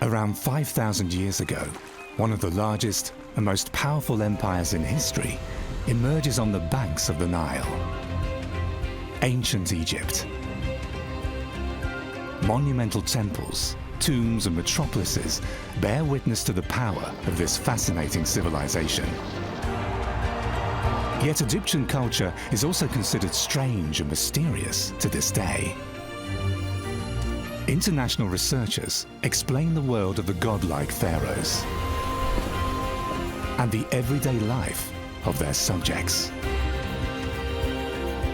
Around 5,000 years ago, one of the largest and most powerful empires in history emerges on the banks of the Nile. Ancient Egypt. Monumental temples, tombs and metropolises bear witness to the power of this fascinating civilization. Yet Egyptian culture is also considered strange and mysterious to this day. International researchers explain the world of the godlike pharaohs and the everyday life of their subjects.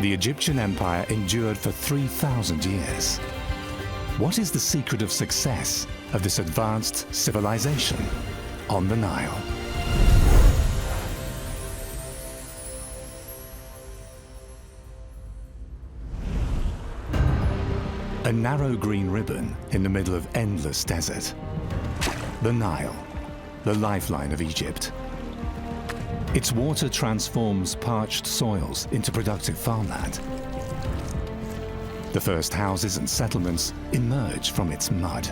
The Egyptian empire endured for 3,000 years. What is the secret of success of this advanced civilization on the Nile? A narrow green ribbon in the middle of endless desert. The Nile, the lifeline of Egypt. Its water transforms parched soils into productive farmland. The first houses and settlements emerge from its mud.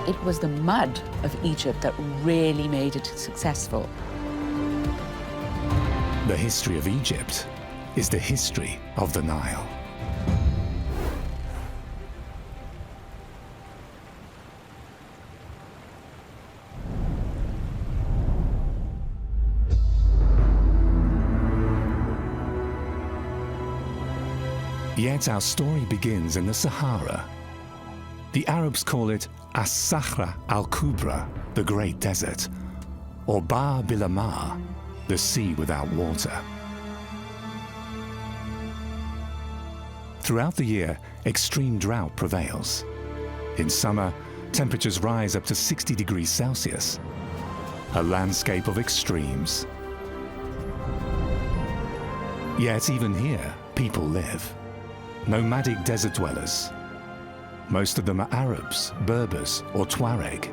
It was the mud of Egypt that really made it successful. The history of Egypt is the history of the Nile. Yet our story begins in the Sahara. The Arabs call it As-Sahra al-Kubra, the Great Desert, or Ba Bila, the sea without water. Throughout the year, extreme drought prevails. In summer, temperatures rise up to 60 degrees Celsius, a landscape of extremes. Yet even here, people live. Nomadic desert dwellers. Most of them are Arabs, Berbers, or Tuareg.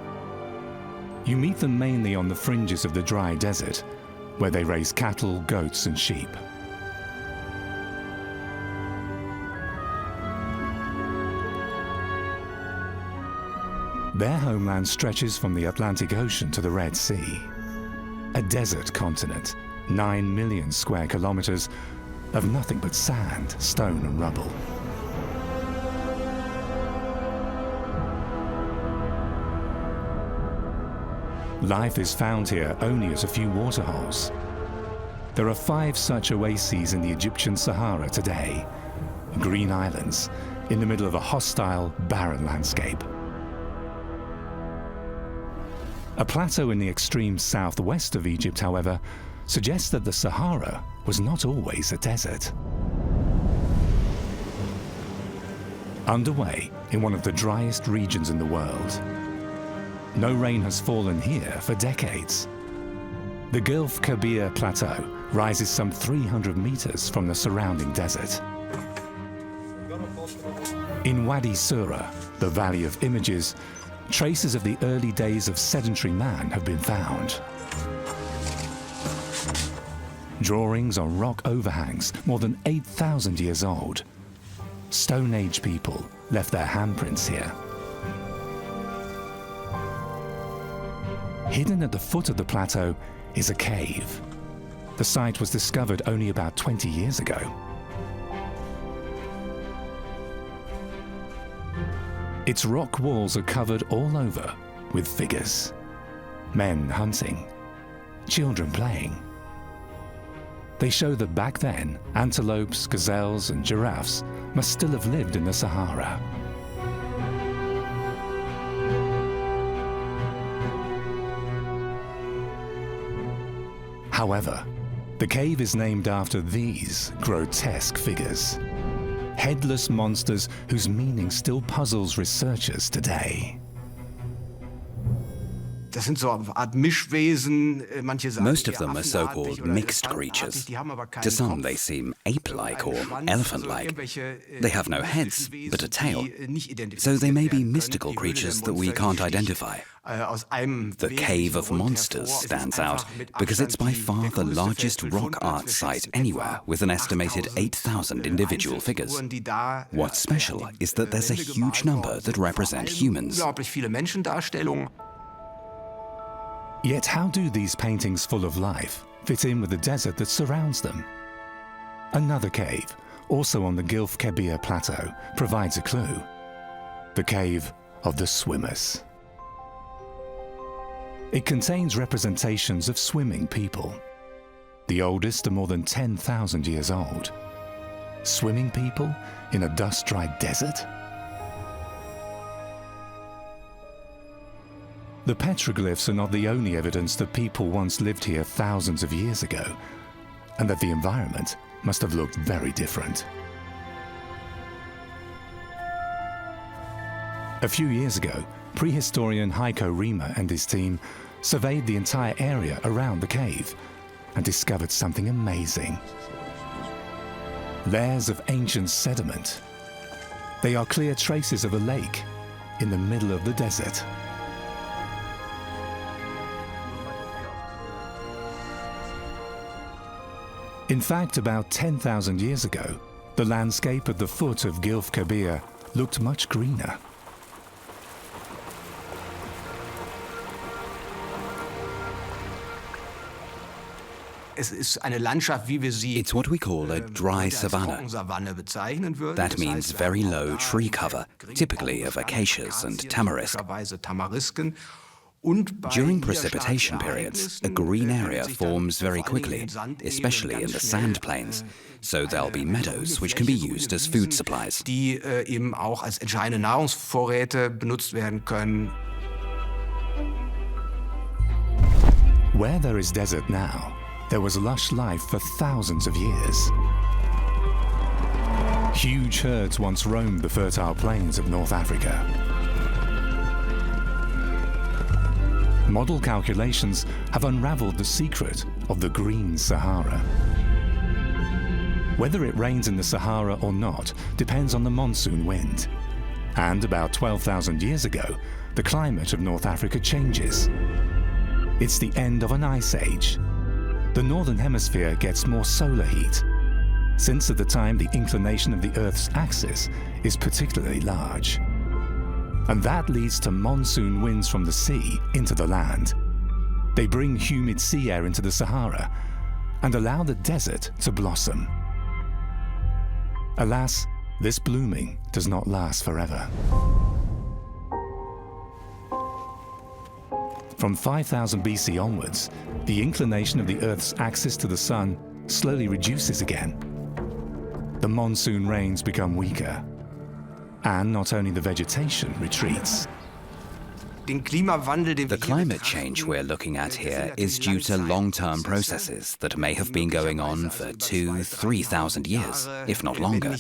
You meet them mainly on the fringes of the dry desert, where they raise cattle, goats, and sheep. Their homeland stretches from the Atlantic Ocean to the Red Sea. A desert continent, 9 million square kilometers of nothing but sand, stone, and rubble. Life is found here only at a few waterholes. There are 5 such oases in the Egyptian Sahara today, green islands in the middle of a hostile, barren landscape. A plateau in the extreme southwest of Egypt, however, suggests that the Sahara was not always a desert. Underway in one of the driest regions in the world. No rain has fallen here for decades. The Gulf Kabir Plateau rises some 300 meters from the surrounding desert. In Wadi Sura, the Valley of Images, traces of the early days of sedentary man have been found. Drawings on rock overhangs more than 8,000 years old. Stone Age people left their handprints here. Hidden at the foot of the plateau is a cave. The site was discovered only about 20 years ago. Its rock walls are covered all over with figures. Men hunting, children playing. They show that back then, antelopes, gazelles, and giraffes must still have lived in the Sahara. However, the cave is named after these grotesque figures. Headless monsters whose meaning still puzzles researchers today. Most of them are so-called mixed creatures. To some, they seem ape-like or elephant-like. They have no heads, but a tail. So they may be mystical creatures that we can't identify. The Cave of Monsters stands out because it's by far the largest rock art site anywhere, with an estimated 8,000 individual figures. What's special is that there's a huge number that represent humans. Yet how do these paintings full of life fit in with the desert that surrounds them? Another cave, also on the Gilf Kebir Plateau, provides a clue. The Cave of the Swimmers. It contains representations of swimming people. The oldest are more than 10,000 years old. Swimming people in a dust-dried desert? The petroglyphs are not the only evidence that people once lived here thousands of years ago, and that the environment must have looked very different. A few years ago, prehistorian Heiko Riemer and his team surveyed the entire area around the cave and discovered something amazing. Layers of ancient sediment. They are clear traces of a lake in the middle of the desert. In fact, about 10,000 years ago, the landscape at the foot of Gilf Kebir looked much greener. It's what we call a dry savanna. That means very low tree cover, typically of acacias and tamarisk. During precipitation periods, a green area forms very quickly, especially in the sand plains, so there'll be meadows which can be used as food supplies. Where there is desert now, there was lush life for thousands of years. Huge herds once roamed the fertile plains of North Africa. Model calculations have unraveled the secret of the green Sahara. Whether it rains in the Sahara or not depends on the monsoon wind. And about 12,000 years ago, the climate of North Africa changes. It's the end of an ice age. The northern hemisphere gets more solar heat, since at the time the inclination of the Earth's axis is particularly large. And that leads to monsoon winds from the sea into the land. They bring humid sea air into the Sahara and allow the desert to blossom. Alas, this blooming does not last forever. From 5000 BC onwards, the inclination of the Earth's axis to the sun slowly reduces again. The monsoon rains become weaker, and not only the vegetation retreats. The climate change we're looking at here is due to long-term processes that may have been going on for 2,000–3,000 years, if not longer.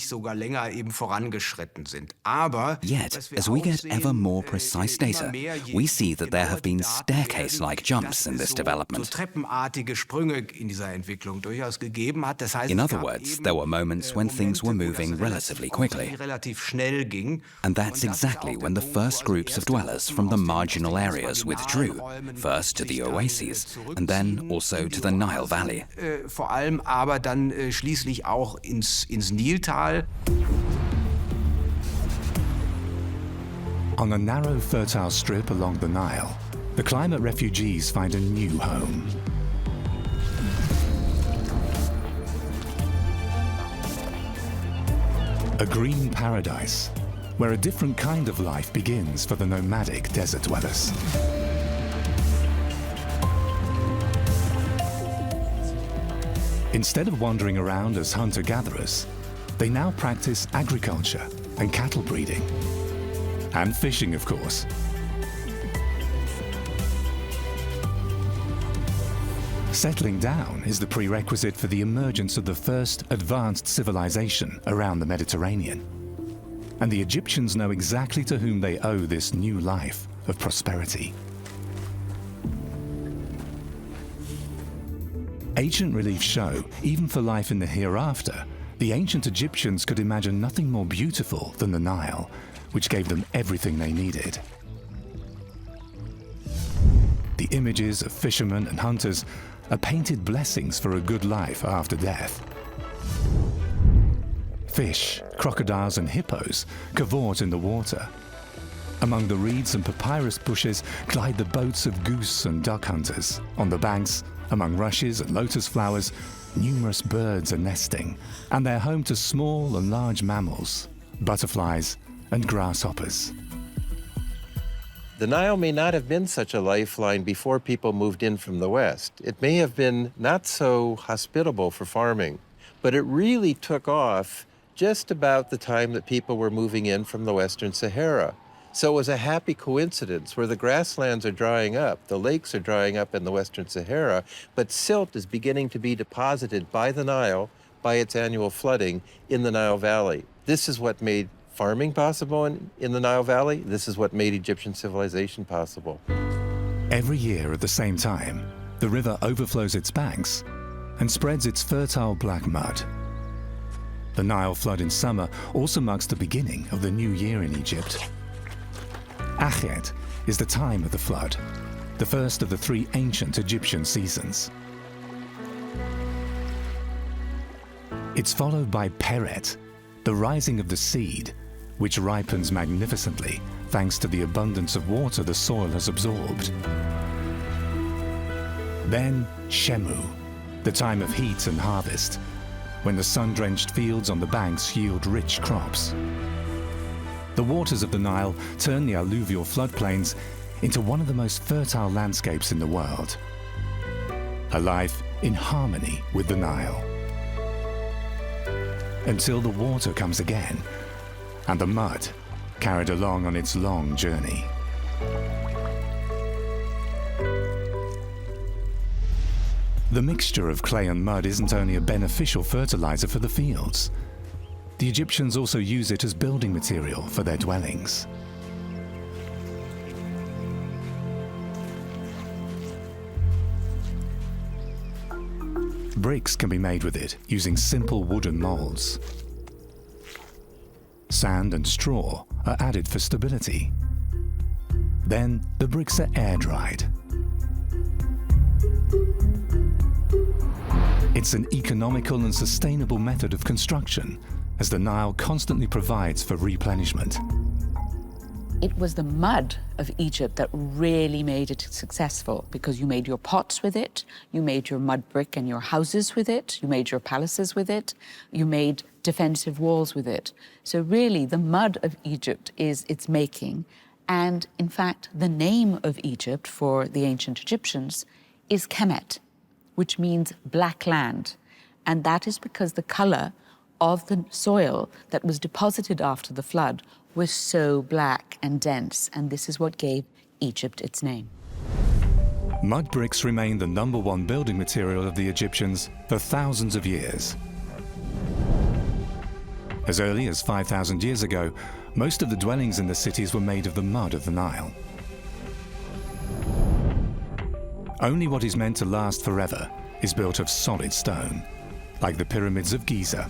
Yet, as we get ever more precise data, we see that there have been staircase-like jumps in this development. In other words, there were moments when things were moving relatively quickly. And that's exactly when the first groups of dwellers from the marginal areas withdrew, first to the oases, and then also to the Nile Valley. Vor allem aber dann schließlich auch ins Niltal. On a narrow, fertile strip along the Nile, the climate refugees find a new home. A green paradise, where a different kind of life begins for the nomadic desert dwellers. Instead of wandering around as hunter-gatherers, they now practice agriculture and cattle breeding. And fishing, of course. Settling down is the prerequisite for the emergence of the first advanced civilization around the Mediterranean. And the Egyptians know exactly to whom they owe this new life of prosperity. Ancient reliefs show, even for life in the hereafter, the ancient Egyptians could imagine nothing more beautiful than the Nile, which gave them everything they needed. The images of fishermen and hunters are painted blessings for a good life after death. Fish, crocodiles and hippos cavort in the water. Among the reeds and papyrus bushes glide the boats of goose and duck hunters. On the banks, among rushes and lotus flowers, numerous birds are nesting, and they're home to small and large mammals, butterflies and grasshoppers. The Nile may not have been such a lifeline before people moved in from the west. It may have been not so hospitable for farming, but it really took off just about the time that people were moving in from the Western Sahara. So it was a happy coincidence where the grasslands are drying up, the lakes are drying up in the Western Sahara, but silt is beginning to be deposited by the Nile, by its annual flooding, in the Nile Valley. This is what made farming possible in the Nile Valley. This is what made Egyptian civilization possible. Every year at the same time, the river overflows its banks and spreads its fertile black mud. The Nile flood in summer also marks the beginning of the new year in Egypt. Achet is the time of the flood, the first of the 3 ancient Egyptian seasons. It's followed by Peret, the rising of the seed, which ripens magnificently thanks to the abundance of water the soil has absorbed. Then Shemu, the time of heat and harvest, when the sun-drenched fields on the banks yield rich crops. The waters of the Nile turn the alluvial floodplains into one of the most fertile landscapes in the world. A life in harmony with the Nile. Until the water comes again, and the mud carried along on its long journey. The mixture of clay and mud isn't only a beneficial fertilizer for the fields. The Egyptians also use it as building material for their dwellings. Bricks can be made with it using simple wooden molds. Sand and straw are added for stability. Then the bricks are air-dried. It's an economical and sustainable method of construction, as the Nile constantly provides for replenishment. It was the mud of Egypt that really made it successful, because you made your pots with it, you made your mud brick and your houses with it, you made your palaces with it, you made defensive walls with it. So really, the mud of Egypt is its making. And in fact, the name of Egypt for the ancient Egyptians is Kemet, which means black land. And that is because the color of the soil that was deposited after the flood was so black and dense, and this is what gave Egypt its name. Mud bricks remained the #1 building material of the Egyptians for thousands of years. As early as 5,000 years ago, most of the dwellings in the cities were made of the mud of the Nile. Only what is meant to last forever is built of solid stone, like the pyramids of Giza,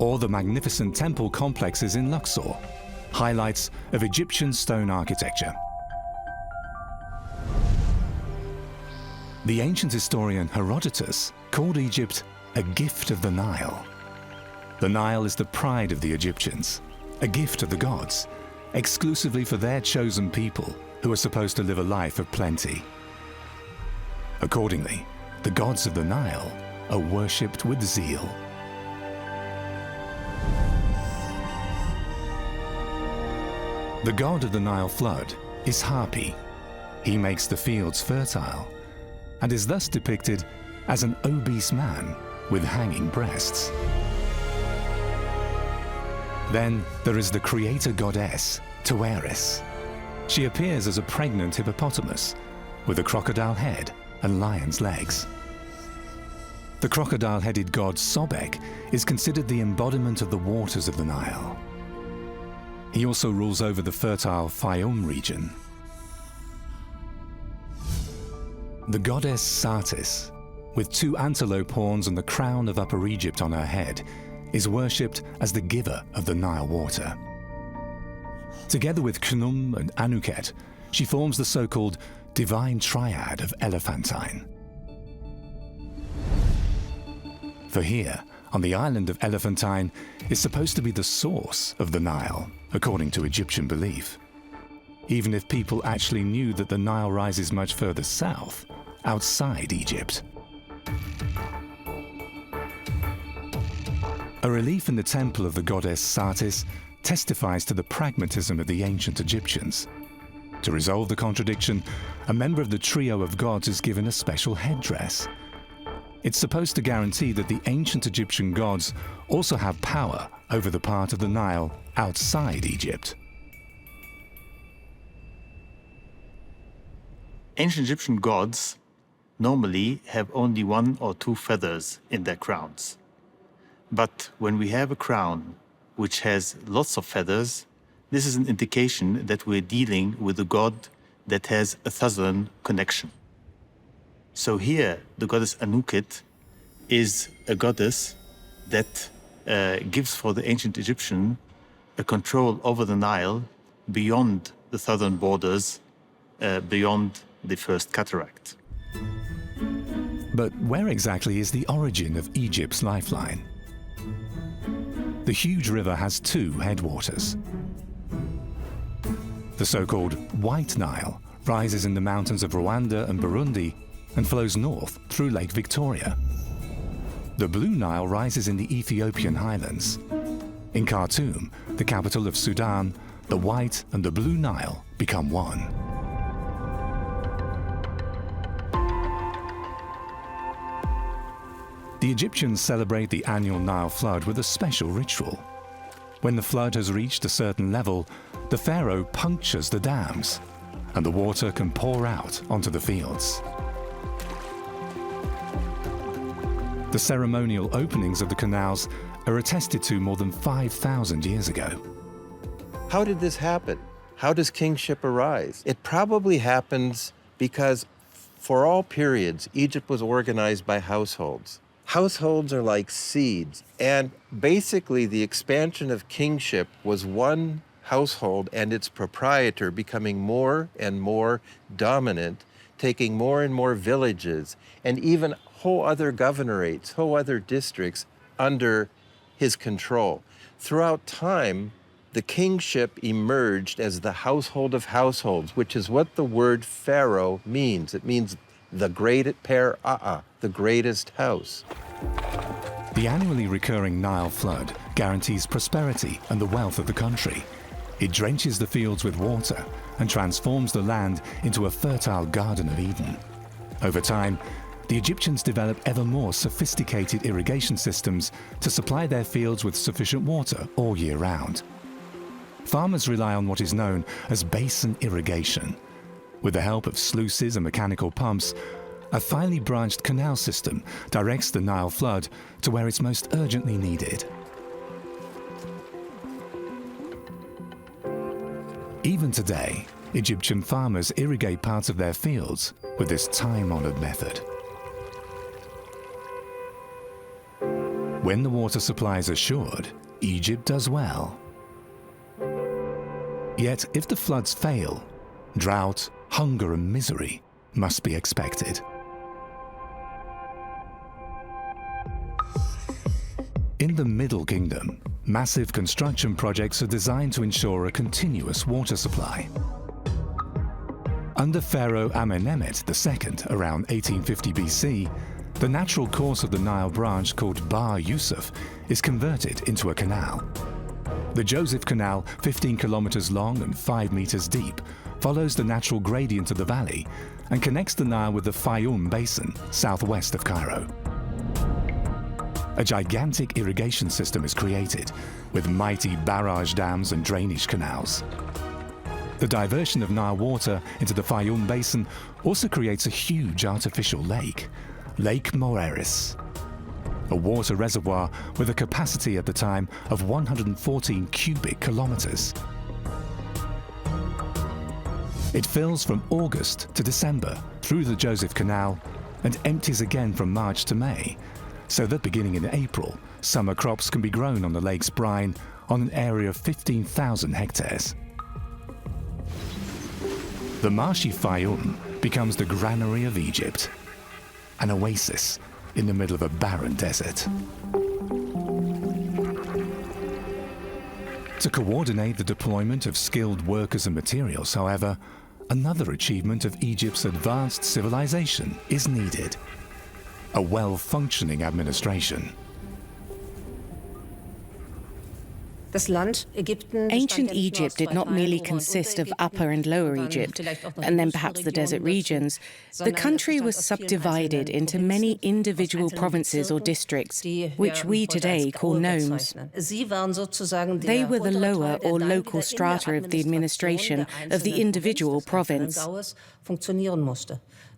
or the magnificent temple complexes in Luxor, highlights of Egyptian stone architecture. The ancient historian Herodotus called Egypt a gift of the Nile. The Nile is the pride of the Egyptians, a gift of the gods, exclusively for their chosen people who are supposed to live a life of plenty. Accordingly, the gods of the Nile are worshipped with zeal. The god of the Nile flood is Hapi. He makes the fields fertile and is thus depicted as an obese man with hanging breasts. Then there is the creator goddess, Tueris. She appears as a pregnant hippopotamus with a crocodile head and lion's legs. The crocodile-headed god Sobek is considered the embodiment of the waters of the Nile. He also rules over the fertile Faiyum region. The goddess Satis, with 2 antelope horns and the crown of Upper Egypt on her head, is worshipped as the giver of the Nile water. Together with Khnum and Anuket, she forms the so-called divine triad of Elephantine. For here, on the island of Elephantine, is supposed to be the source of the Nile, according to Egyptian belief. Even if people actually knew that the Nile rises much further south, outside Egypt. A relief in the temple of the goddess Satis testifies to the pragmatism of the ancient Egyptians. To resolve the contradiction, a member of the trio of gods is given a special headdress. It's supposed to guarantee that the ancient Egyptian gods also have power over the part of the Nile outside Egypt. Ancient Egyptian gods normally have only 1 or 2 feathers in their crowns. But when we have a crown which has lots of feathers, this is an indication that we're dealing with a god that has a southern connection. So here, the goddess Anuket is a goddess that gives for the ancient Egyptian a control over the Nile beyond the southern borders, beyond the first cataract. But where exactly is the origin of Egypt's lifeline? The huge river has 2 headwaters. The so-called White Nile rises in the mountains of Rwanda and Burundi and flows north through Lake Victoria. The Blue Nile rises in the Ethiopian highlands. In Khartoum, the capital of Sudan, the White and the Blue Nile become one. The Egyptians celebrate the annual Nile flood with a special ritual. When the flood has reached a certain level, the pharaoh punctures the dams, and the water can pour out onto the fields. The ceremonial openings of the canals are attested to more than 5,000 years ago. How did this happen? How does kingship arise? It probably happens because for all periods, Egypt was organized by households. Households are like seeds, and basically the expansion of kingship was one household and its proprietor becoming more and more dominant, taking more and more villages, and even whole other governorates, whole other districts under his control. Throughout time, the kingship emerged as the household of households, which is what the word pharaoh means. It means the greatest the greatest house. The annually recurring Nile flood guarantees prosperity and the wealth of the country. It drenches the fields with water and transforms the land into a fertile Garden of Eden. Over time, the Egyptians developed ever more sophisticated irrigation systems to supply their fields with sufficient water all year round. Farmers rely on what is known as basin irrigation. With the help of sluices and mechanical pumps, a finely branched canal system directs the Nile flood to where it's most urgently needed. Even today, Egyptian farmers irrigate parts of their fields with this time-honored method. When the water supply is assured, Egypt does well. Yet, if the floods fail, drought, hunger and misery must be expected. In the Middle Kingdom, massive construction projects are designed to ensure a continuous water supply. Under Pharaoh Amenemhet II, around 1850 BC, the natural course of the Nile branch called Bahr Yusuf is converted into a canal. The Joseph Canal, 15 kilometers long and 5 meters deep, follows the natural gradient of the valley and connects the Nile with the Faiyum basin, southwest of Cairo. A gigantic irrigation system is created, with mighty barrage dams and drainage canals. The diversion of Nile water into the Faiyum basin also creates a huge artificial lake, Lake Moeris, a water reservoir with a capacity at the time of 114 cubic kilometers. It fills from August to December through the Joseph Canal and empties again from March to May, so that beginning in April, summer crops can be grown on the lake's brine on an area of 15,000 hectares. The marshy Faiyum becomes the granary of Egypt, an oasis in the middle of a barren desert. To coordinate the deployment of skilled workers and materials, however, another achievement of Egypt's advanced civilization is needed: a well-functioning administration. Ancient Egypt did not merely consist of Upper and Lower Egypt, and then perhaps the desert regions. The country was subdivided into many individual provinces or districts, which we today call nomes. They were the lower or local strata of the administration of the individual province.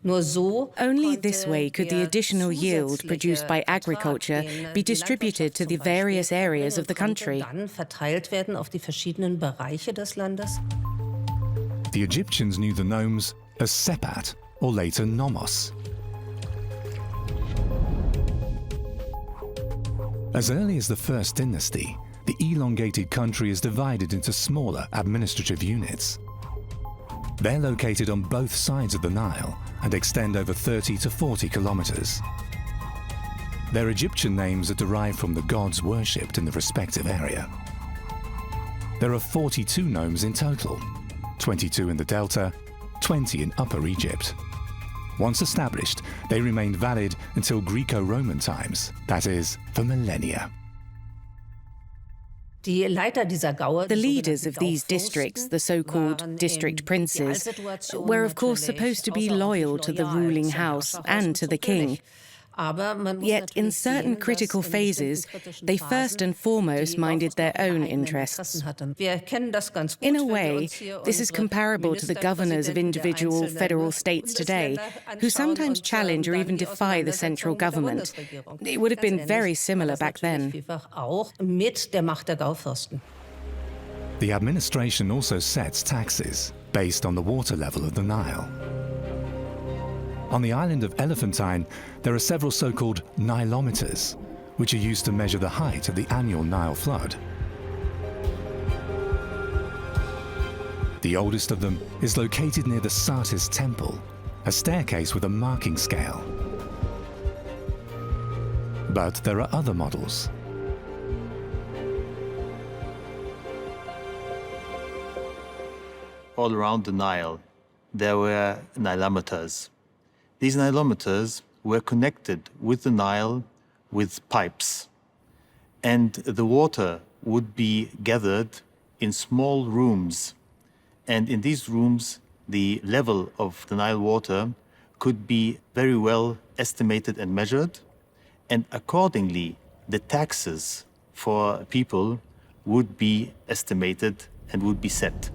Only this way could the additional yield produced by agriculture be distributed to the various areas of the country. The Egyptians knew the nomes as sepat, or later nomos. As early as the First Dynasty, the elongated country is divided into smaller administrative units. They're located on both sides of the Nile and extend over 30 to 40 kilometers. Their Egyptian names are derived from the gods worshipped in the respective area. There are 42 nomes in total, 22 in the Delta, 20 in Upper Egypt. Once established, they remained valid until Greco-Roman times, that is, for millennia. The leaders of these districts, the so-called district princes, were of course supposed to be loyal to the ruling house and to the king. Yet in certain critical phases, they first and foremost minded their own interests. In a way, this is comparable to the governors of individual federal states today, who sometimes challenge or even defy the central government. It would have been very similar back then. The administration also sets taxes based on the water level of the Nile. On the island of Elephantine, there are several so-called Nilometers, which are used to measure the height of the annual Nile flood. The oldest of them is located near the Satis temple, a staircase with a marking scale. But there are other models. All around the Nile, there were Nilometers. These Nilometers were connected with the Nile with pipes, and the water would be gathered in small rooms. And in these rooms, the level of the Nile water could be very well estimated and measured, and accordingly, the taxes for people would be estimated and would be set.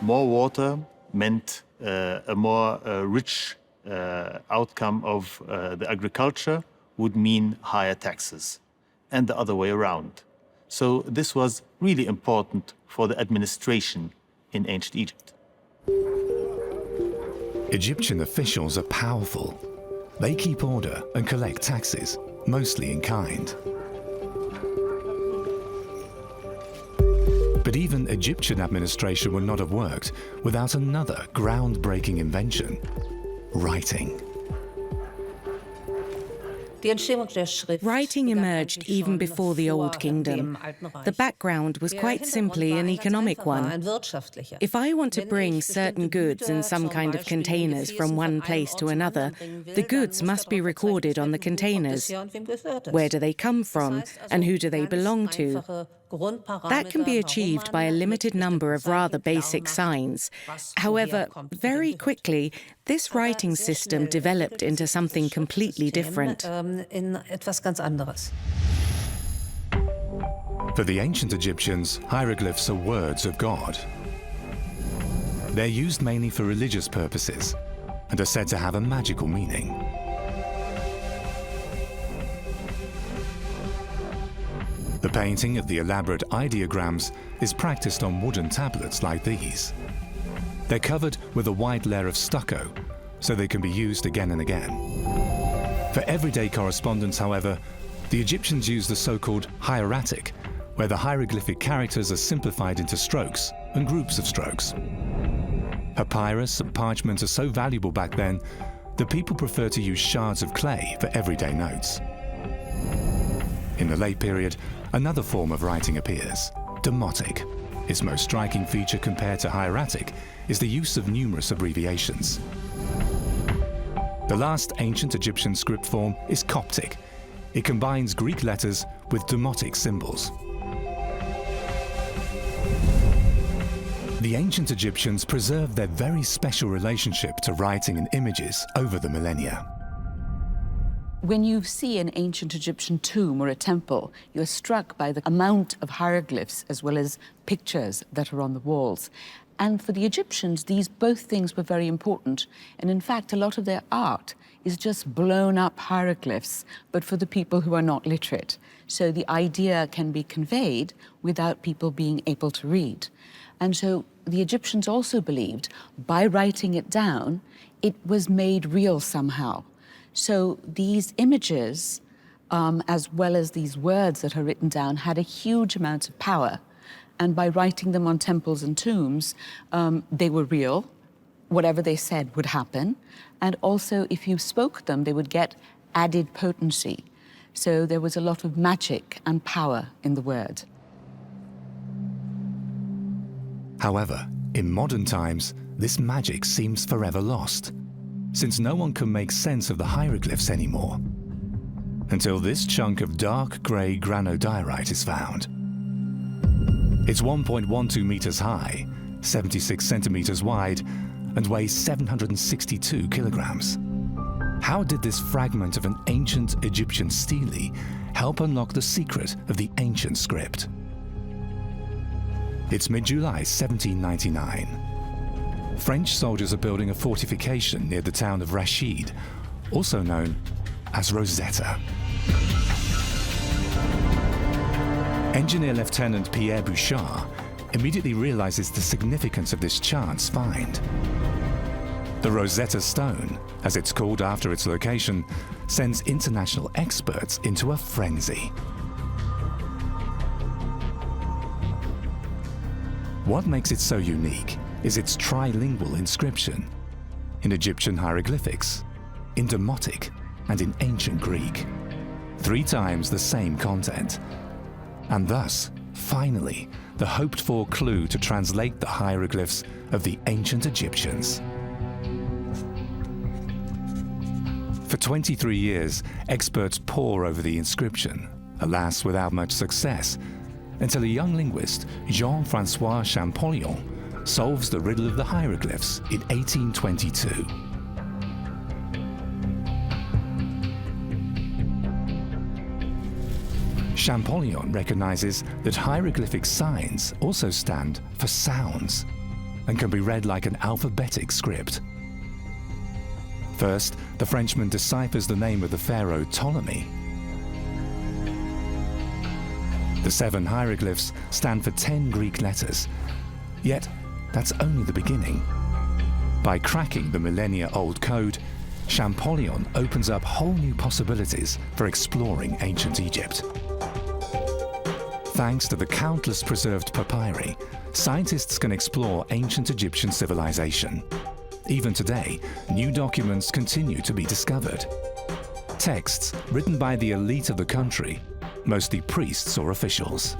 More water meant a more rich outcome of the agriculture would mean higher taxes, and the other way around. So this was really important for the administration in ancient Egypt. Egyptian officials are powerful. They keep order and collect taxes, mostly in kind. But even Egyptian administration would not have worked without another groundbreaking invention: writing. Writing emerged even before the Old Kingdom. The background was quite simply an economic one. If I want to bring certain goods in some kind of containers from one place to another, the goods must be recorded on the containers. Where do they come from, and who do they belong to? That can be achieved by a limited number of rather basic signs. However, very quickly, this writing system developed into something completely different. For the ancient Egyptians, hieroglyphs are words of God. They're used mainly for religious purposes and are said to have a magical meaning. The painting of the elaborate ideograms is practiced on wooden tablets like these. They're covered with a white layer of stucco, so they can be used again and again. For everyday correspondence, however, the Egyptians used the so-called hieratic, where the hieroglyphic characters are simplified into strokes and groups of strokes. Papyrus and parchment are so valuable back then that people prefer to use shards of clay for everyday notes. In the late period, another form of writing appears, demotic. Its most striking feature compared to hieratic is the use of numerous abbreviations. The last ancient Egyptian script form is Coptic. It combines Greek letters with demotic symbols. The ancient Egyptians preserved their very special relationship to writing and images over the millennia. When you see an ancient Egyptian tomb or a temple, you're struck by the amount of hieroglyphs as well as pictures that are on the walls. And for the Egyptians, these both things were very important. And in fact, a lot of their art is just blown up hieroglyphs, but for the people who are not literate. So the idea can be conveyed without people being able to read. And so the Egyptians also believed by writing it down, it was made real somehow. So these images, as well as these words that are written down, had a huge amount of power. And by writing them on temples and tombs, they were real. Whatever they said would happen. And also, if you spoke them, they would get added potency. So there was a lot of magic and power in the word. However, in modern times, this magic seems forever lost, since no one can make sense of the hieroglyphs anymore, until this chunk of dark grey granodiorite is found. It's 1.12 meters high, 76 centimeters wide, and weighs 762 kilograms. How did this fragment of an ancient Egyptian stele help unlock the secret of the ancient script? It's mid-July 1799. French soldiers are building a fortification near the town of Rashid, also known as Rosetta. Engineer Lieutenant Pierre Bouchard immediately realizes the significance of this chance find. The Rosetta Stone, as it's called after its location, sends international experts into a frenzy. What makes it so unique is its trilingual inscription in Egyptian hieroglyphics, in Demotic, and in ancient Greek. 3 times the same content. And thus, finally, the hoped-for clue to translate the hieroglyphs of the ancient Egyptians. For 23 years, experts pore over the inscription, alas without much success, until a young linguist, Jean-François Champollion, solves the riddle of the hieroglyphs in 1822. Champollion recognizes that hieroglyphic signs also stand for sounds and can be read like an alphabetic script. First, the Frenchman deciphers the name of the pharaoh Ptolemy. The 7 hieroglyphs stand for 10 Greek letters, yet that's only the beginning. By cracking the millennia-old code, Champollion opens up whole new possibilities for exploring ancient Egypt. Thanks to the countless preserved papyri, scientists can explore ancient Egyptian civilization. Even today, new documents continue to be discovered. Texts written by the elite of the country, mostly priests or officials.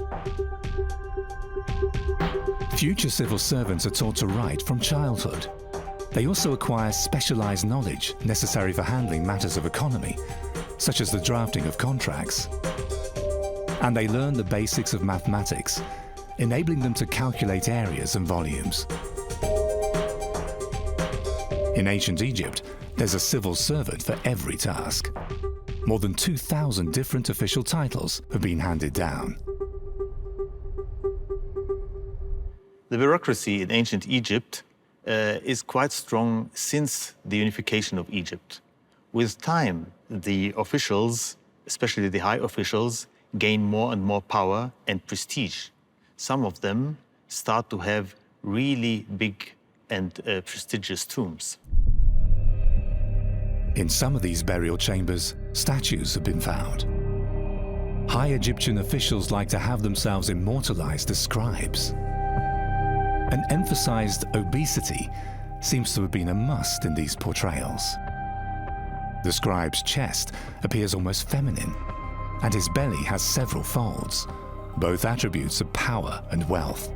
Future civil servants are taught to write from childhood. They also acquire specialized knowledge necessary for handling matters of economy, such as the drafting of contracts. And they learn the basics of mathematics, enabling them to calculate areas and volumes. In ancient Egypt, there's a civil servant for every task. More than 2,000 different official titles have been handed down. The bureaucracy in ancient Egypt is quite strong since the unification of Egypt. With time, the officials, especially the high officials, gain more and more power and prestige. Some of them start to have really big and prestigious tombs. In some of these burial chambers, statues have been found. High Egyptian officials like to have themselves immortalized as scribes. An emphasized obesity seems to have been a must in these portrayals. The scribe's chest appears almost feminine, and his belly has several folds, both attributes of power and wealth.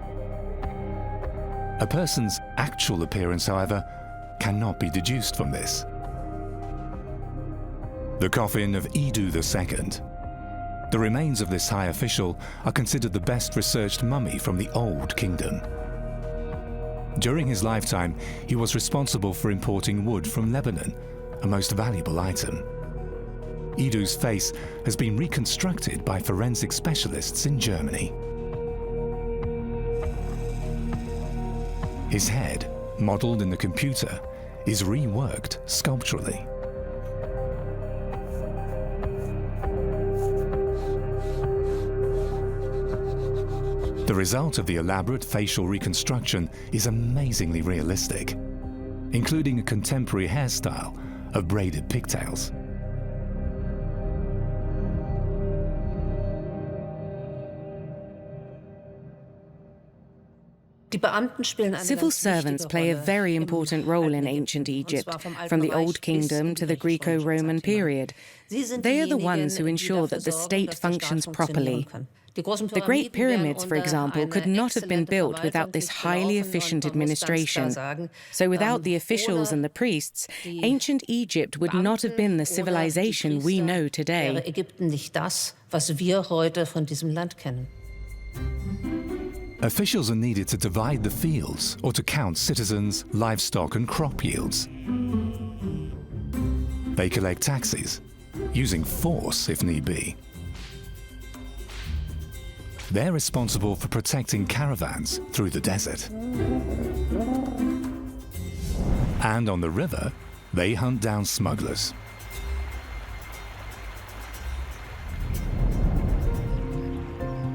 A person's actual appearance, however, cannot be deduced from this. The coffin of Idu II. The remains of this high official are considered the best researched mummy from the Old Kingdom. During his lifetime, he was responsible for importing wood from Lebanon, a most valuable item. Idu's face has been reconstructed by forensic specialists in Germany. His head, modeled in the computer, is reworked sculpturally. The result of the elaborate facial reconstruction is amazingly realistic, including a contemporary hairstyle of braided pigtails. Civil servants play a very important role in ancient Egypt, from the Old Kingdom to the Greco-Roman period. They are the ones who ensure that the state functions properly. The Great Pyramids, for example, could not have been built without this highly efficient administration. So without the officials and the priests, ancient Egypt would not have been the civilization we know today. Officials are needed to divide the fields or to count citizens, livestock and crop yields. They collect taxes, using force if need be. They're responsible for protecting caravans through the desert. And on the river, they hunt down smugglers.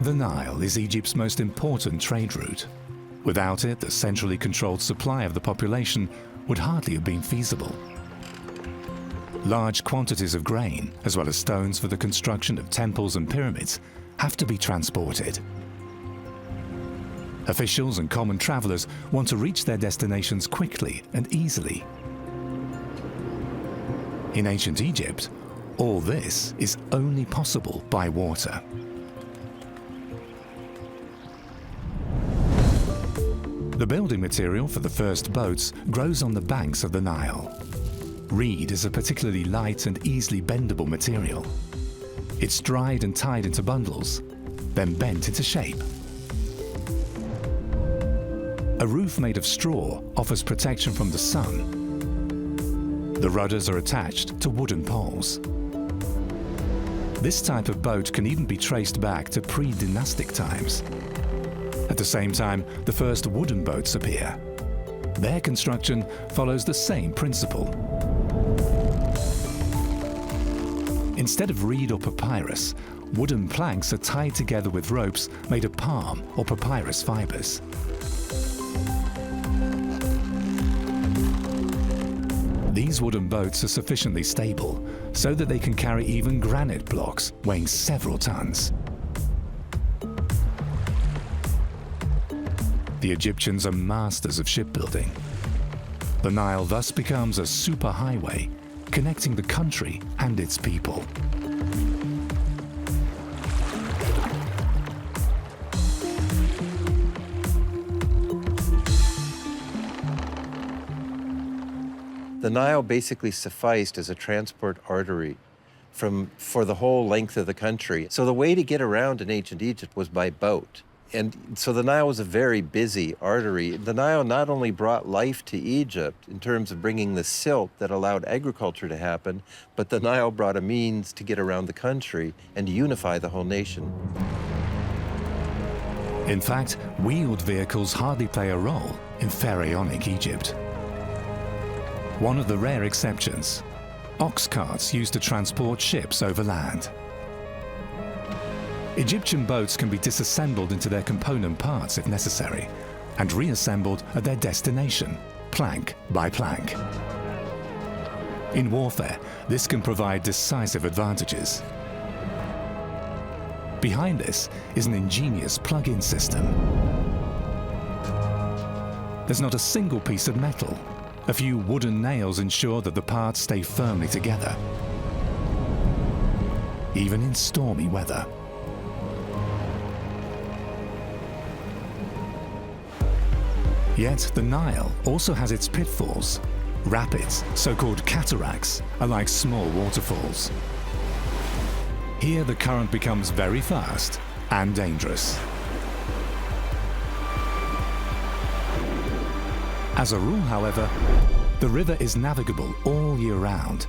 The Nile is Egypt's most important trade route. Without it, the centrally controlled supply of the population would hardly have been feasible. Large quantities of grain, as well as stones for the construction of temples and pyramids, have to be transported. Officials and common travelers want to reach their destinations quickly and easily. In ancient Egypt, all this is only possible by water. The building material for the first boats grows on the banks of the Nile. Reed is a particularly light and easily bendable material. It's dried and tied into bundles, then bent into shape. A roof made of straw offers protection from the sun. The rudders are attached to wooden poles. This type of boat can even be traced back to pre-dynastic times. At the same time, the first wooden boats appear. Their construction follows the same principle. Instead of reed or papyrus, wooden planks are tied together with ropes made of palm or papyrus fibers. These wooden boats are sufficiently stable so that they can carry even granite blocks weighing several tons. The Egyptians are masters of shipbuilding. The Nile thus becomes a superhighway connecting the country and its people. The Nile basically sufficed as a transport artery for the whole length of the country. So the way to get around in ancient Egypt was by boat. And so the Nile was a very busy artery. The Nile not only brought life to Egypt in terms of bringing the silt that allowed agriculture to happen, but the Nile brought a means to get around the country and to unify the whole nation. In fact, wheeled vehicles hardly play a role in pharaonic Egypt. One of the rare exceptions, ox carts used to transport ships over land. Egyptian boats can be disassembled into their component parts if necessary, and reassembled at their destination, plank by plank. In warfare, this can provide decisive advantages. Behind this is an ingenious plug-in system. There's not a single piece of metal. A few wooden nails ensure that the parts stay firmly together, even in stormy weather. Yet the Nile also has its pitfalls. Rapids, so-called cataracts, are like small waterfalls. Here the current becomes very fast and dangerous. As a rule, however, the river is navigable all year round,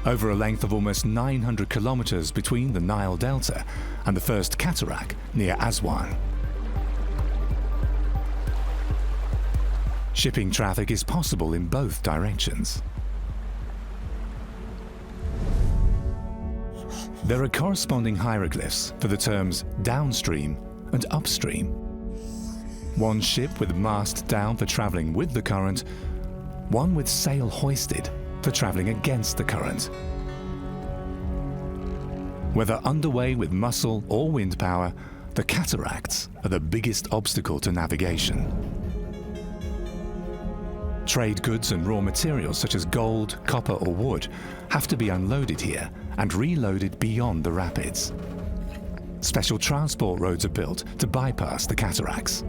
over a length of almost 900 kilometers between the Nile Delta and the first cataract near Aswan. Shipping traffic is possible in both directions. There are corresponding hieroglyphs for the terms downstream and upstream. One ship with mast down for traveling with the current, one with sail hoisted for traveling against the current. Whether underway with muscle or wind power, the cataracts are the biggest obstacle to navigation. Trade goods and raw materials such as gold, copper or wood have to be unloaded here and reloaded beyond the rapids. Special transport roads are built to bypass the cataracts.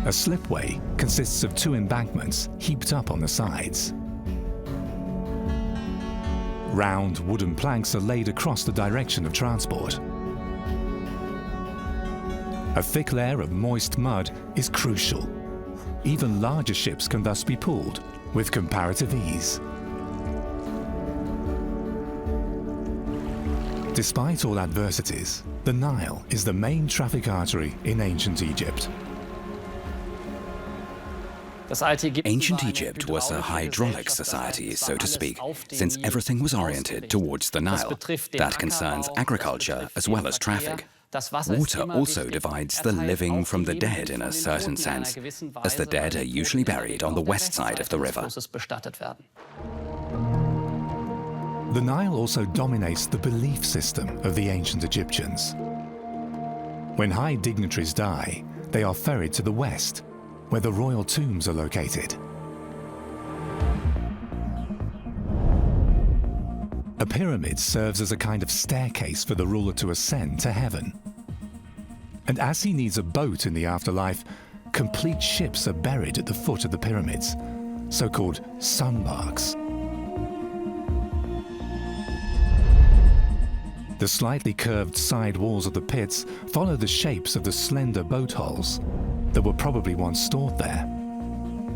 A slipway consists of 2 embankments heaped up on the sides. Round wooden planks are laid across the direction of transport. A thick layer of moist mud is crucial. Even larger ships can thus be pulled with comparative ease. Despite all adversities, the Nile is the main traffic artery in ancient Egypt. Ancient Egypt was a hydraulic society, so to speak, since everything was oriented towards the Nile. That concerns agriculture as well as traffic. Water also divides the living from the dead in a certain sense, as the dead are usually buried on the west side of the river. The Nile also dominates the belief system of the ancient Egyptians. When high dignitaries die, they are ferried to the west, where the royal tombs are located. A pyramid serves as a kind of staircase for the ruler to ascend to heaven. And as he needs a boat in the afterlife, complete ships are buried at the foot of the pyramids, so-called sunbarks. The slightly curved side walls of the pits follow the shapes of the slender boat hulls that were probably once stored there.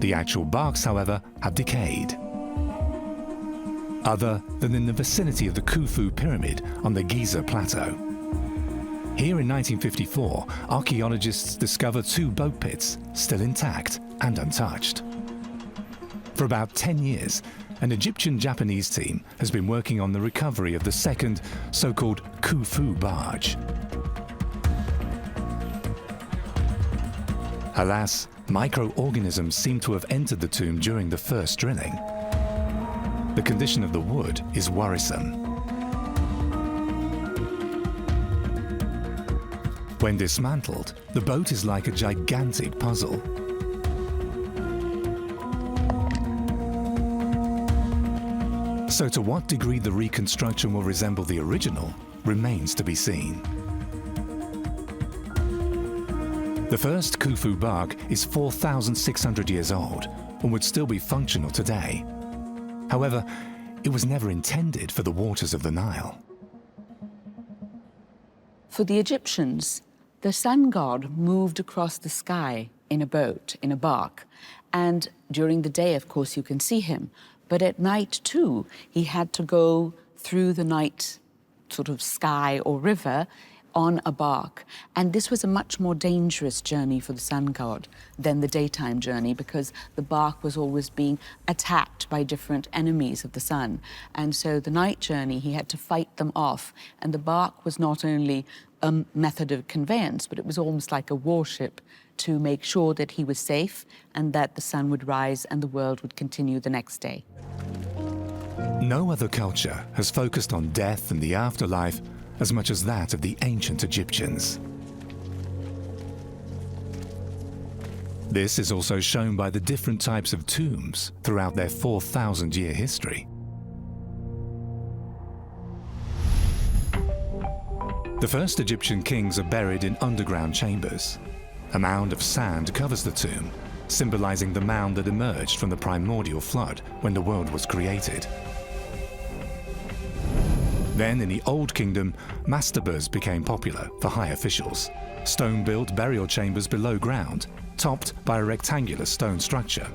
The actual barks, however, have decayed. Other than in the vicinity of the Khufu pyramid on the Giza plateau. Here in 1954, archaeologists discovered 2 boat pits, still intact and untouched. For about 10 years, an Egyptian-Japanese team has been working on the recovery of the second, so-called Khufu barge. Alas, microorganisms seem to have entered the tomb during the first drilling. The condition of the wood is worrisome. When dismantled, the boat is like a gigantic puzzle. So to what degree the reconstruction will resemble the original remains to be seen. The first Khufu bark is 4,600 years old and would still be functional today. However, it was never intended for the waters of the Nile. For the Egyptians, the sun god moved across the sky in a boat, in a bark. And during the day, of course, you can see him. But at night, too, he had to go through the night sort of sky or river on a bark. And this was a much more dangerous journey for the sun god than the daytime journey, because the bark was always being attacked by different enemies of the sun. And so the night journey, he had to fight them off. And the bark was not only a method of conveyance, but it was almost like a warship to make sure that he was safe and that the sun would rise and the world would continue the next day. No other culture has focused on death and the afterlife as much as that of the ancient Egyptians. This is also shown by the different types of tombs throughout their 4,000-year history. The first Egyptian kings are buried in underground chambers. A mound of sand covers the tomb, symbolizing the mound that emerged from the primordial flood when the world was created. Then, in the Old Kingdom, mastabas became popular for high officials. Stone-built burial chambers below ground, topped by a rectangular stone structure.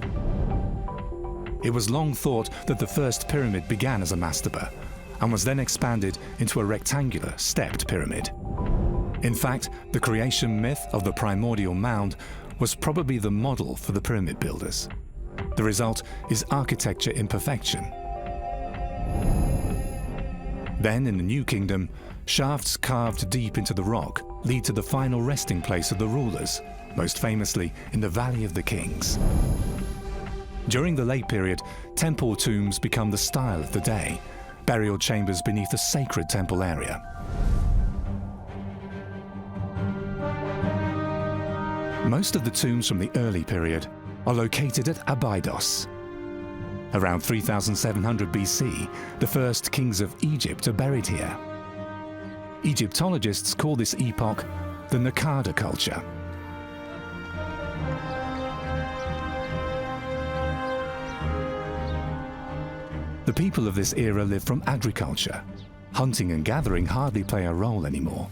It was long thought that the first pyramid began as a mastaba and was then expanded into a rectangular, stepped pyramid. In fact, the creation myth of the primordial mound was probably the model for the pyramid builders. The result is architecture imperfection. Then, in the New Kingdom, shafts carved deep into the rock lead to the final resting place of the rulers, most famously in the Valley of the Kings. During the late period, temple tombs become the style of the day, burial chambers beneath a sacred temple area. Most of the tombs from the early period are located at Abydos. Around 3700 BC, the first kings of Egypt are buried here. Egyptologists call this epoch the Naqada culture. The people of this era live from agriculture. Hunting and gathering hardly play a role anymore.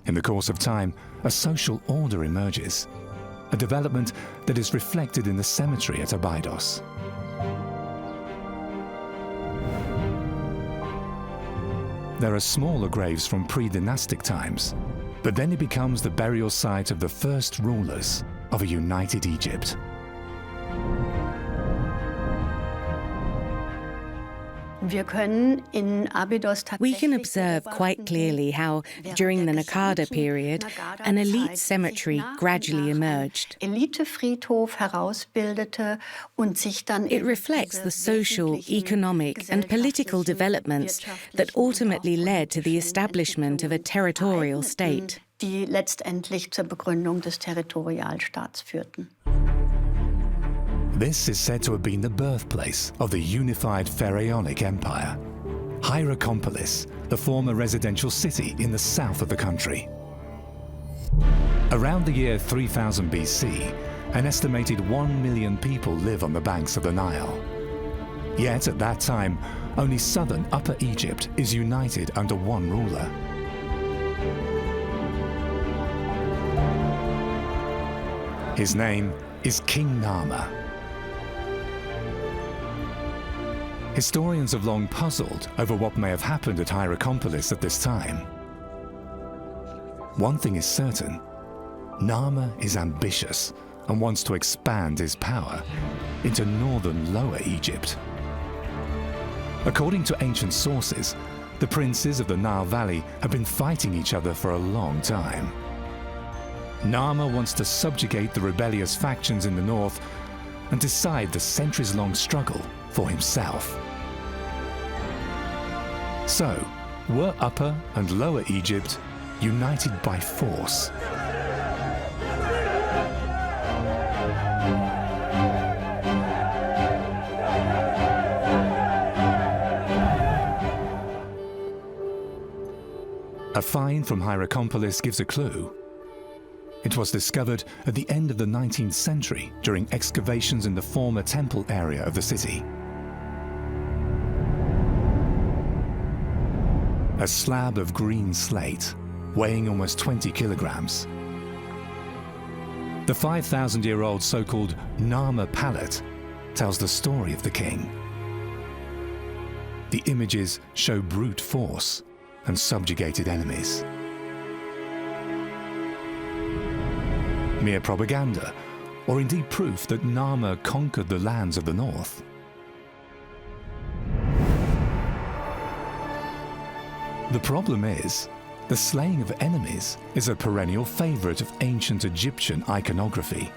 In the course of time, a social order emerges, a development that is reflected in the cemetery at Abydos. There are smaller graves from pre-dynastic times, but then it becomes the burial site of the first rulers of a united Egypt. We can observe quite clearly how, during the Naqada period, an elite cemetery gradually emerged. It reflects the social, economic, and political developments that ultimately led to the establishment of a territorial state. This is said to have been the birthplace of the unified Pharaonic Empire, Hierakonpolis, the former residential city in the south of the country. Around the year 3000 BC, an estimated 1 million people live on the banks of the Nile. Yet at that time, only southern Upper Egypt is united under one ruler. His name is King Narmer. Historians have long puzzled over what may have happened at Hierakonpolis at this time. One thing is certain: Narmer is ambitious and wants to expand his power into northern Lower Egypt. According to ancient sources, the princes of the Nile Valley have been fighting each other for a long time. Narmer wants to subjugate the rebellious factions in the north and decide the centuries-long struggle for himself. So, were Upper and Lower Egypt united by force? A find from Hierakonpolis gives a clue. It was discovered at the end of the 19th century during excavations in the former temple area of the city. A slab of green slate, weighing almost 20 kilograms. The 5,000-year-old so-called Narmer palette tells the story of the king. The images show brute force and subjugated enemies. mere propaganda, or indeed proof that Narmer conquered the lands of the north? The problem is, the slaying of enemies is a perennial favorite of ancient Egyptian iconography.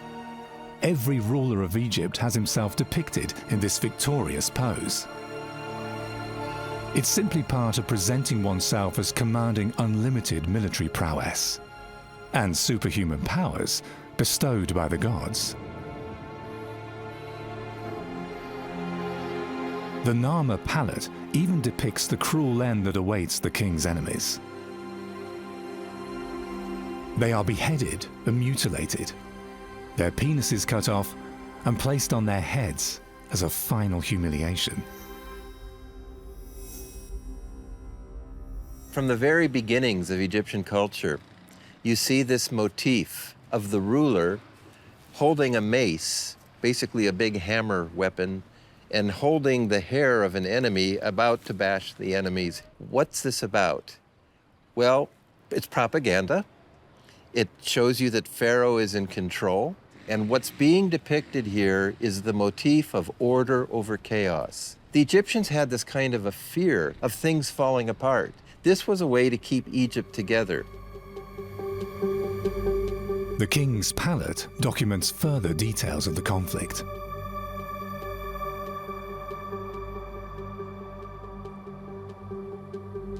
Every ruler of Egypt has himself depicted in this victorious pose. It's simply part of presenting oneself as commanding unlimited military prowess and superhuman powers bestowed by the gods. The Narmer palette even depicts the cruel end that awaits the king's enemies. They are beheaded and mutilated, their penises cut off and placed on their heads as a final humiliation. From the very beginnings of Egyptian culture, you see this motif of the ruler holding a mace, basically a big hammer weapon, and holding the hair of an enemy about to bash the enemies. What's this about? Well, it's propaganda. It shows you that Pharaoh is in control. And what's being depicted here is the motif of order over chaos. The Egyptians had this kind of a fear of things falling apart. This was a way to keep Egypt together. The king's palette documents further details of the conflict.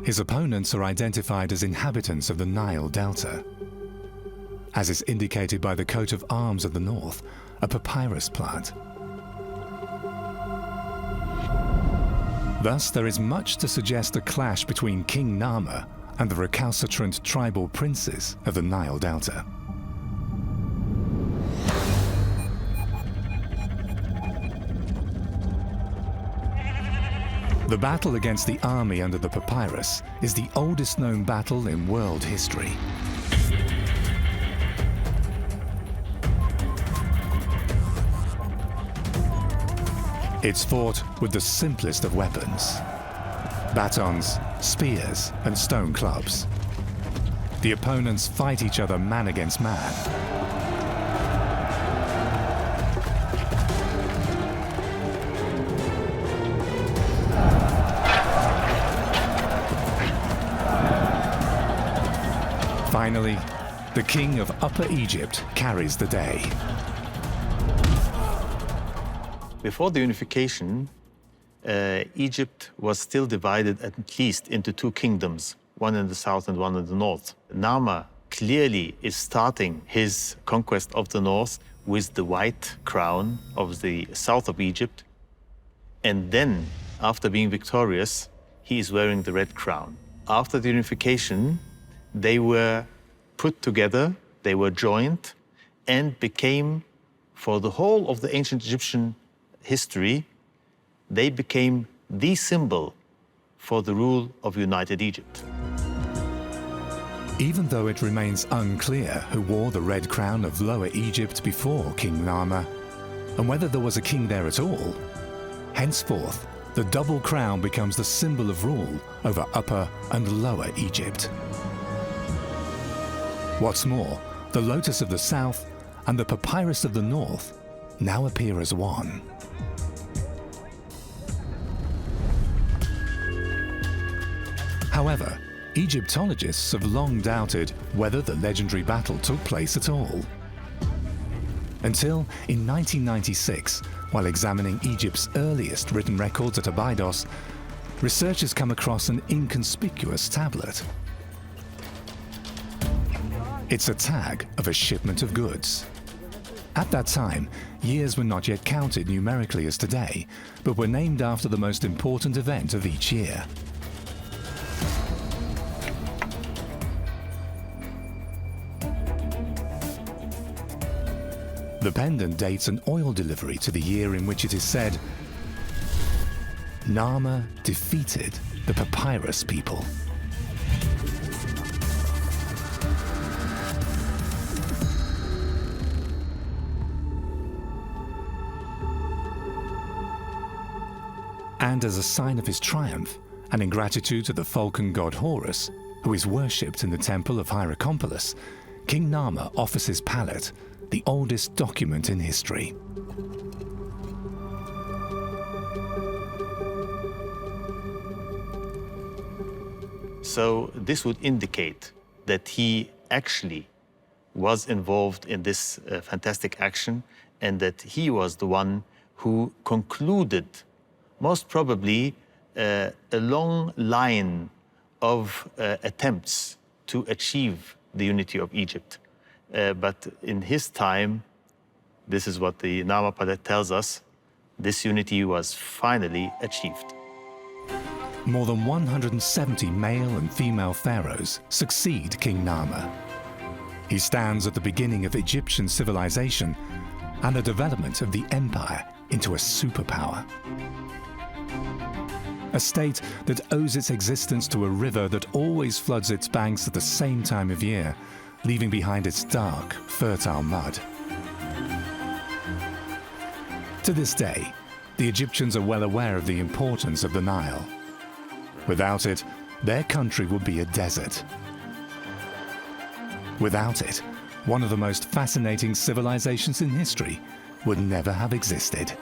His opponents are identified as inhabitants of the Nile Delta, as is indicated by the coat of arms of the north, a papyrus plant. Thus, there is much to suggest a clash between King Narmer and the recalcitrant tribal princes of the Nile Delta. The battle against the army under the papyrus is the oldest known battle in world history. It's fought with the simplest of weapons: batons, spears, and stone clubs. The opponents fight each other man against man. Finally, the king of Upper Egypt carries the day. Before the unification, Egypt was still divided at least into two kingdoms, one in the south and one in the north. Narmer clearly is starting his conquest of the north with the white crown of the south of Egypt. And then, after being victorious, he is wearing the red crown. After the unification, they were put together, they were joined, and became, for the whole of the ancient Egyptian history, they became the symbol for the rule of united Egypt. Even though it remains unclear who wore the red crown of Lower Egypt before King Narmer, and whether there was a king there at all, henceforth, the double crown becomes the symbol of rule over Upper and Lower Egypt. What's more, the lotus of the south and the papyrus of the north now appear as one. However, Egyptologists have long doubted whether the legendary battle took place at all. Until, in 1996, while examining Egypt's earliest written records at Abydos, researchers come across an inconspicuous tablet. It's a tag of a shipment of goods. At that time, years were not yet counted numerically as today, but were named after the most important event of each year. The pendant dates an oil delivery to the year in which it is said, Narmer defeated the papyrus people. And as a sign of his triumph, and in gratitude to the falcon god Horus, who is worshipped in the temple of Hieroglyphics, King Narmer offers his palette the oldest document in history. So this would indicate that he actually was involved in this fantastic action, and that he was the one who concluded, most probably, a long line of attempts to achieve the unity of Egypt. But in his time, this is what the Narmer tells us, this unity was finally achieved. More than 170 male and female pharaohs succeed King Narmer. He stands at the beginning of Egyptian civilization and the development of the empire into a superpower. A state that owes its existence to a river that always floods its banks at the same time of year, leaving behind its dark, fertile mud. To this day, the Egyptians are well aware of the importance of the Nile. Without it, their country would be a desert. Without it, one of the most fascinating civilizations in history would never have existed.